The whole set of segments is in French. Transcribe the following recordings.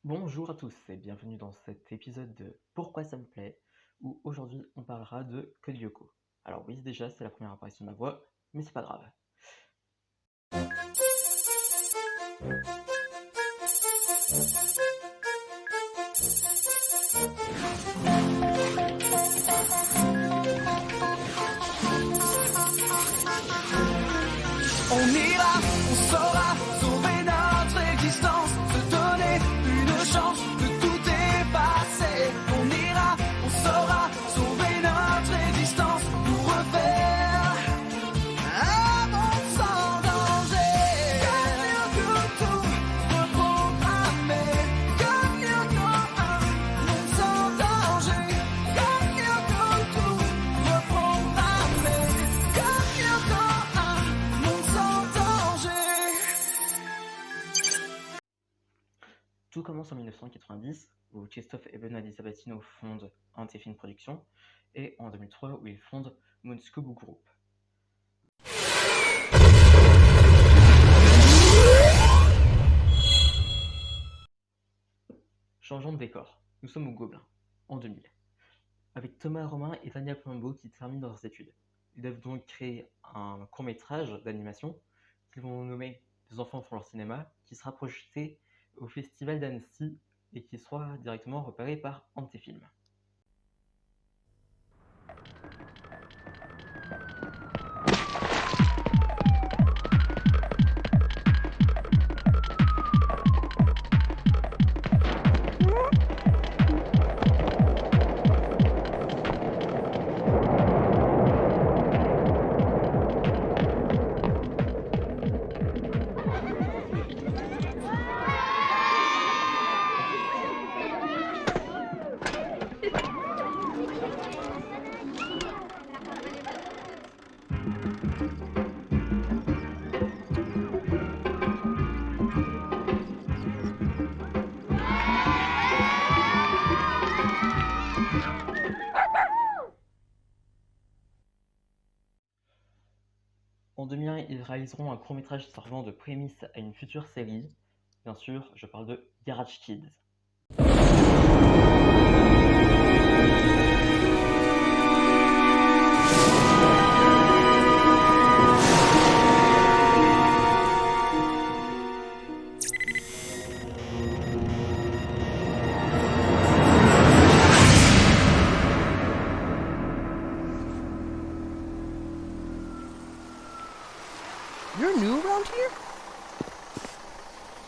Bonjour à tous et bienvenue dans cet épisode de Pourquoi ça me plaît, où aujourd'hui on parlera de Code Lyoko. Alors oui, déjà c'est la première apparition de ma voix, mais c'est pas grave. On ira, on saura sauver notre existence, se donner une chance de tout effacer. On ira, on saura sauver notre existence pour refaire un monde sans danger. Comme Lyoko, tout reprogrammer. Comme Lyoko, un monde sans danger. Comme Lyoko, tout reprogrammer. Comme Lyoko, un monde sans danger. Tout commence en 1990, où Christophe et Benoît Sabatino fondent Antefilm Productions, et en 2003 où ils fondent Moonskubu Group. Changeons de décor, nous sommes au Gobelin, en 2000, avec Thomas Romain et Tania Colombo qui terminent leurs études. Ils doivent donc créer un court-métrage d'animation qu'ils vont nommer Des enfants font leur cinéma, qui sera projeté au Festival d'Annecy et qui sera directement repéré par Antefilm. En 2001, ils réaliseront un court-métrage servant de prémisse à une future série. Bien sûr, je parle de Garage Kids. You're new around here?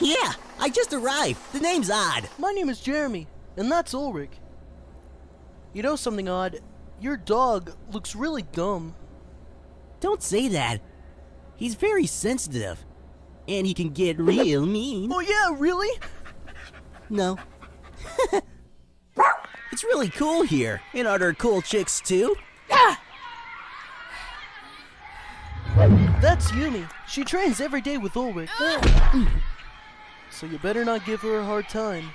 Yeah, I just arrived. The name's odd. My name is Jeremy, and that's Ulrich. You know something odd? Your dog looks really dumb. Don't say that. He's very sensitive. And he can get real mean. Oh yeah, really? No. It's really cool here. And are there cool chicks too? That's Yumi. She trains every day with Ulrich. So you better not give her a hard time.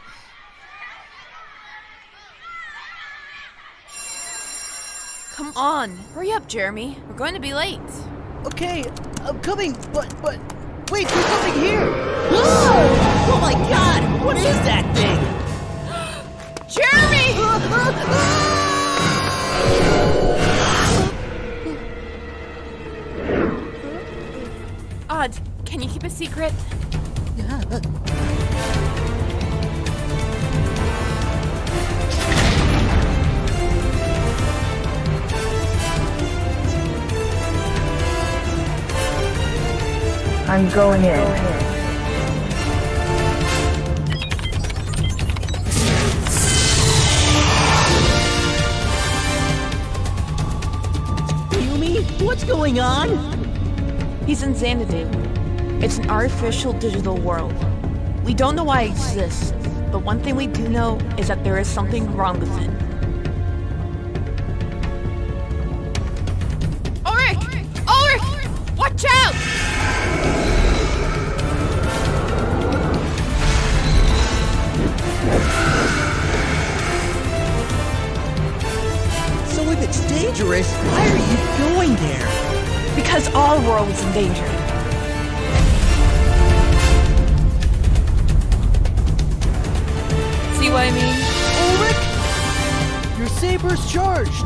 Come on, hurry up, Jeremy. We're going to be late. Okay, I'm coming, but wait, there's something here! Oh my god! What is that thing? Jeremy! Odd, can you keep a secret? I'm going in. Yumi, what's going on? He's in Xanadu. It's an artificial digital world. We don't know why it exists, but one thing we do know is that there is something wrong with it. Ulrich! Ulrich! Watch out! So if it's dangerous, why are you going there? Because our world is in danger. charged!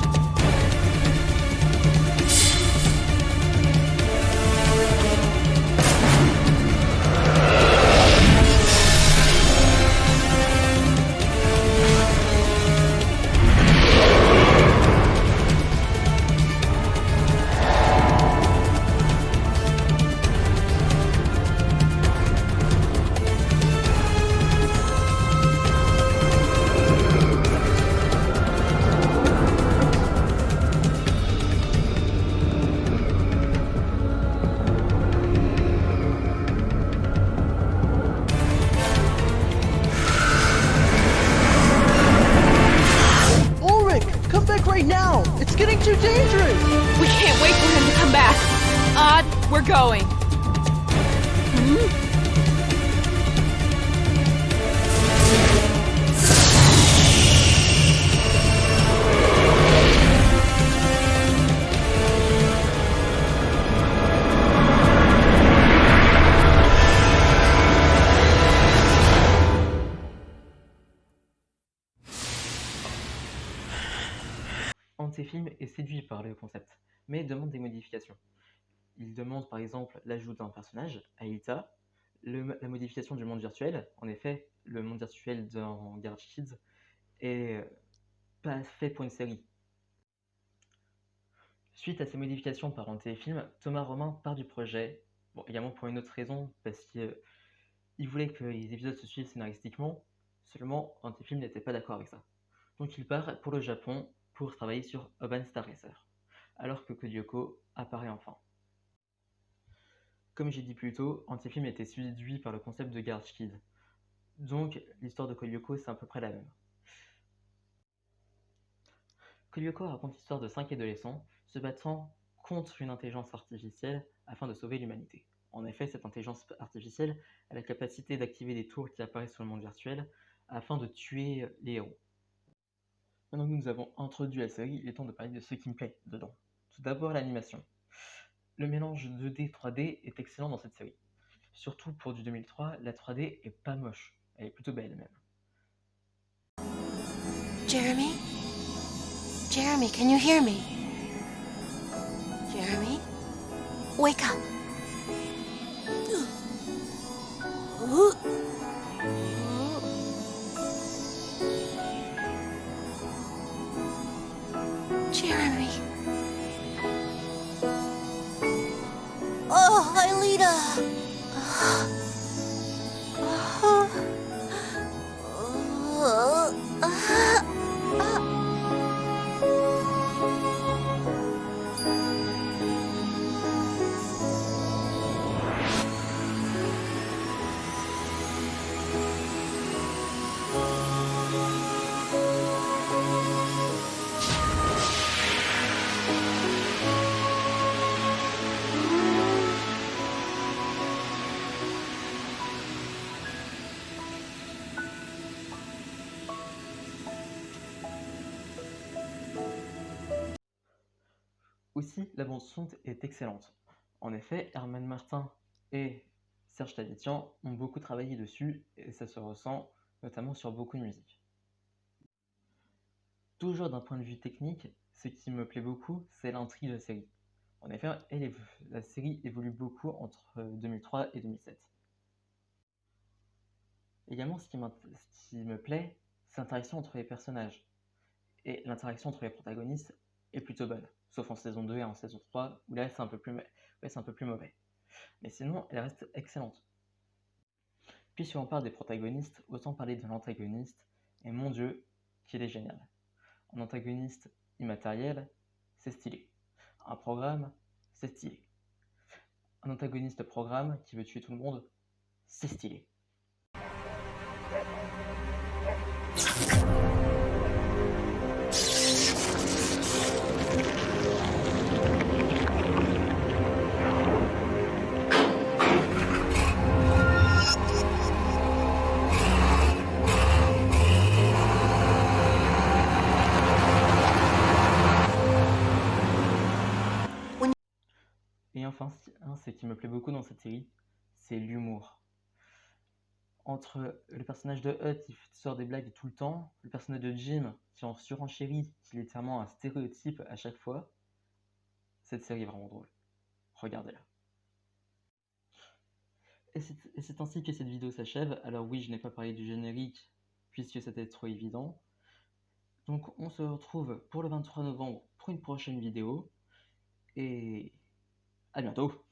Ulrich, come back right now! It's getting too dangerous! We can't wait for him to come back. Odd, we're going. Antefilm est séduit par le concept, mais demande des modifications. Il demande par exemple l'ajout d'un personnage, Aelita, la modification du monde virtuel. En effet, le monde virtuel dans Garage Kids est pas fait pour une série. Suite à ces modifications par Antefilm, Thomas Romain part du projet, également pour une autre raison, parce qu'il voulait que les épisodes se suivent scénaristiquement, seulement Antefilm n'était pas d'accord avec ça. Donc il part pour le Japon pour travailler sur Urban Star Racer, alors que Code Lyoko apparaît enfin. Comme j'ai dit plus tôt, Antefilm était séduit par le concept de Garage Kid, donc l'histoire de Code Lyoko c'est à peu près la même. Code Lyoko raconte l'histoire de 5 adolescents se battant contre une intelligence artificielle afin de sauver l'humanité. En effet, cette intelligence artificielle a la capacité d'activer des tours qui apparaissent sur le monde virtuel afin de tuer les héros. Maintenant que nous avons introduit la série, il est temps de parler de ce qui me plaît dedans. Tout d'abord l'animation. Le mélange 2D 3D est excellent dans cette série. Surtout pour du 2003, la 3D est pas moche, elle est plutôt belle même. Jeremy? Jeremy, can you hear me? Jeremy? Wake up! Jeremy. Oh, Aelita. Aussi, la bande-son est excellente. En effet, Herman Martin et Serge Taditian ont beaucoup travaillé dessus et ça se ressent notamment sur beaucoup de musique. Toujours d'un point de vue technique, ce qui me plaît beaucoup, c'est l'intrigue de la série. En effet, la série évolue beaucoup entre 2003 et 2007. Également, ce qui me plaît, c'est l'interaction entre les personnages. Et l'interaction entre les protagonistes est plutôt bonne, sauf en saison 2 et en saison 3, où là c'est un peu plus mauvais. Mais sinon, elle reste excellente. Puis si on parle des protagonistes, autant parler de l'antagoniste, et mon dieu, qu'il est génial. Un antagoniste immatériel, c'est stylé. Un programme, c'est stylé. Un antagoniste programme qui veut tuer tout le monde, c'est stylé. Et enfin, ce qui me plaît beaucoup dans cette série, c'est l'humour. entre le personnage de Hut qui sort des blagues tout le temps, le personnage de Jim qui en surenchérit, qui est littéralement un stéréotype à chaque fois. Cette série est vraiment drôle. Regardez-la. Et c'est ainsi que cette vidéo s'achève. Alors oui, je n'ai pas parlé du générique, puisque c'était trop évident. Donc on se retrouve pour le 23 novembre pour une prochaine vidéo. Et à bientôt!